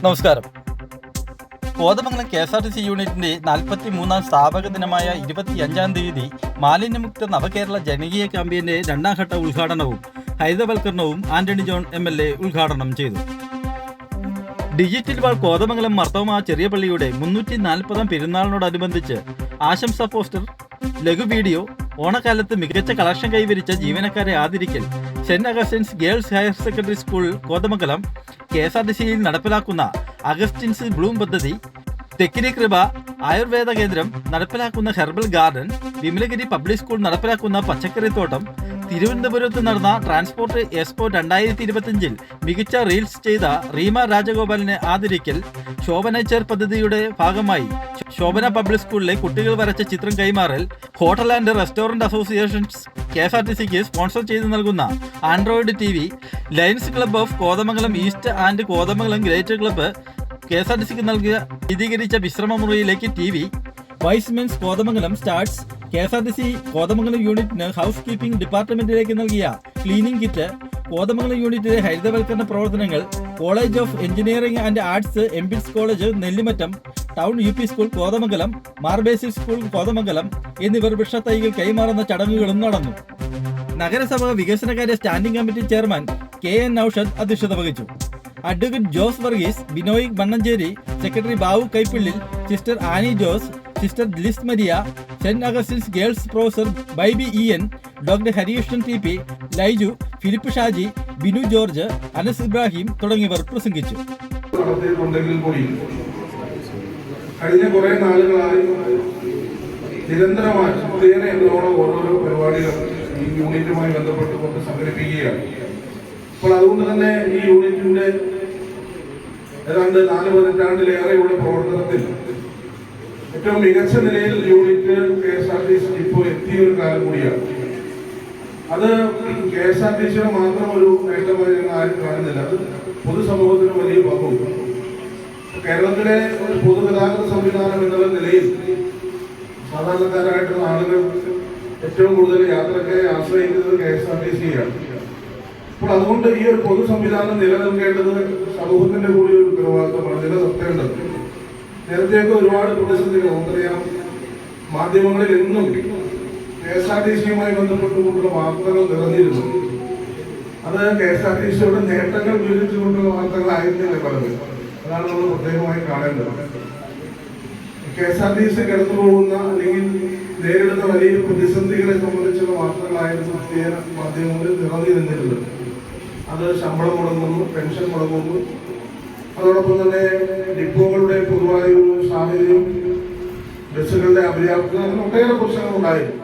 നമസ്കാരം. കോതമംഗലം KSRTC യൂണിറ്റിന്റെ 43-ാം സ്ഥാപക ദിനമായ 25-ാം തീയതി മാലിന്യമുക്ത നവകേരള ജനകീയ ക്യാമ്പയിന്റെ 2ാം ഘട്ട ഉദ്ഘാടനവും ഹരിതവൽക്കരണവും ആന്റണി ജോൺ MLA ഉദ്ഘാടനം ചെയ്തു. ഡിജിറ്റൽ വാൾ കോതമംഗലം മർത്തോമ ചെറിയ പള്ളിയുടെ 340-ാം പെരുന്നാളിനോടനുബന്ധിച്ച് ആശംസാ പോസ്റ്റർ, ലഘു വീഡിയോ, ഓണക്കാലത്ത് മികച്ച കളക്ഷൻ കൈവരിച്ച ജീവനക്കാരെ ആദരിക്കൽ, Saint Augustine's girls higher secondary school Kothamangalam KSRTCയിൽ നടപ്പിലാക്കുന്ന അഗസ്റ്റിൻസ് ബ്ലൂം പദ്ധതി, തെക്കിനി കൃപ ആയുർവേദ കേന്ദ്രം നടപ്പിലാക്കുന്ന herbal garden, Vimalagiri public school നടപ്പിലാക്കുന്ന പച്ചക്കറിത്തോട്ടം, തിരുവനന്തപുരത്ത് നടന്ന ട്രാൻസ്പോർട്ട് എക്സ്പോ 2025-ൽ മികച്ച റീൽസ് ചെയ്ത റീമ രാജഗോപാലിനെ ആദരിക്കൽ, ശോഭനേച്ചർ പദ്ധതിയുടെ ഭാഗമായി ശോഭന പബ്ലിക് സ്കൂളിലെ കുട്ടികൾ വരച്ച ചിത്രം കൈമാറൽ, ഹോട്ടൽ ആൻഡ് റെസ്റ്റോറന്റ് അസോസിയേഷൻസ് KSRTCക്ക് സ്പോൺസർ ചെയ്ത് നൽകുന്ന android TV, lions club of Kothamangalam east and Kothamangalam greater club KSRTCക്ക് നൽകിയ ശീതീകരിച്ച വിശ്രമ മുറിയിലേക്ക് TV, Y's Men's Kothamangalam starts KSRTC Kothamangalam യൂണിറ്റിന് ഹൗസ് കീപ്പിംഗ് ഡിപ്പാർട്ട്മെന്റിലേക്ക് നൽകിയ ക്ലീനിംഗ് കിറ്റ്, കോതമംഗലം യൂണിറ്റിലെ ഹരിതവൽക്കരണ പ്രവർത്തനങ്ങൾ, college of engineering and arts MPITS college Nellimattom, town UP school Kothamangalam, മാർബേസിക് സ്കൂൾ കോതമംഗലം എന്നിവർ വൃക്ഷത്തൈകൾ കൈമാറുന്ന ചടങ്ങുകളും നടന്നു. നഗരസഭ വികസനകാര്യ standing committee chairman KN Naushad അധ്യക്ഷത വഹിച്ചു. Advocate Jose Varghese, Binoy Mannancheri, secretary Babu Kaippillil, sister Annie Jose, sister Liz Maria, Saint Augustine's girls professor Baiby EN, doctor Harikrishnan TP, Laiju, Philip Shaji, Binu George, Anas Ibrahim തുടങ്ങിയവർ പ്രസംഗിച്ചു. കഴിഞ്ഞ കുറെ നാളുകളായി നിരന്തരമായി ഒട്ടേറെ എന്നോളം ഓരോരോ പരിപാടികൾ ഈ യൂണിറ്റുമായി ബന്ധപ്പെട്ടുകൊണ്ട് സംഘടിപ്പിക്കുകയാണ്. അപ്പോൾ അതുകൊണ്ട് തന്നെ ഈ യൂണിറ്റിന്റെ ഏതാണ്ട് 4 പതിറ്റാണ്ടിലേറെയുള്ള പ്രവർത്തനത്തിൽ ഏറ്റവും മികച്ച നിലയിൽ യൂണിറ്റ് KSRTC ഇപ്പോൾ എത്തിയൊരു കാലം കൂടിയാണ്. അത് KSRTCയുടെ മാത്രം ഒരു നേട്ടമായി ഞങ്ങൾ ആരും കാണുന്നില്ല. അത് പൊതുസമൂഹത്തിന് വലിയ പങ്കുണ്ട്. കേരളത്തിലെ ഒരു പൊതുഗതാഗത സംവിധാനം എന്നുള്ള നിലയിൽ സാധാരണക്കാരായിട്ടുള്ള ആളുകൾ ഏറ്റവും കൂടുതൽ യാത്രക്കാരെ ആശ്രയിക്കുന്നത് KSRTCയാണ്. അപ്പോൾ അതുകൊണ്ട് ഈ ഒരു പൊതു സംവിധാനം നിലനിൽക്കേണ്ടത് സമൂഹത്തിന്റെ കൂടി ഒരു ഉത്തരവാദിത്തമാണ്, നിലനിർത്തേണ്ടത്. നേരത്തെയൊക്കെ ഒരുപാട് പ്രതിസന്ധികൾ നമുക്കറിയാം. മാധ്യമങ്ങളിൽ എന്നും KSRTCയുമായി ബന്ധപ്പെട്ടുകൊണ്ടുള്ള വാർത്തകൾ നിറഞ്ഞിരുന്നു. അത് KSRTCയുടെ നേട്ടങ്ങൾ വിവരിച്ചുകൊണ്ടുള്ള വാർത്തകളായിരുന്നില്ല പലത്. അതാണ് നമ്മൾ പ്രത്യേകമായി കാണേണ്ടത്. KSRTC കടന്നു പോകുന്ന അല്ലെങ്കിൽ നേരിടുന്ന വലിയ പ്രതിസന്ധികളെ സംബന്ധിച്ചുള്ള വാർത്തകളായിരുന്നു പ്രത്യേക മാധ്യമങ്ങളിൽ നിറഞ്ഞു നിന്നിരുന്നത്. അത് ശമ്പളം മുടങ്ങുന്നു, പെൻഷൻ മുടങ്ങുന്നു, അതോടൊപ്പം തന്നെ ഡിപ്പോകളുടെ പൊതുവായ ഒരു സാഹചര്യം, ബസ്സുകളുടെ അപര്യാപ്തത, ഒട്ടേറെ പ്രശ്നങ്ങളുണ്ടായിരുന്നു.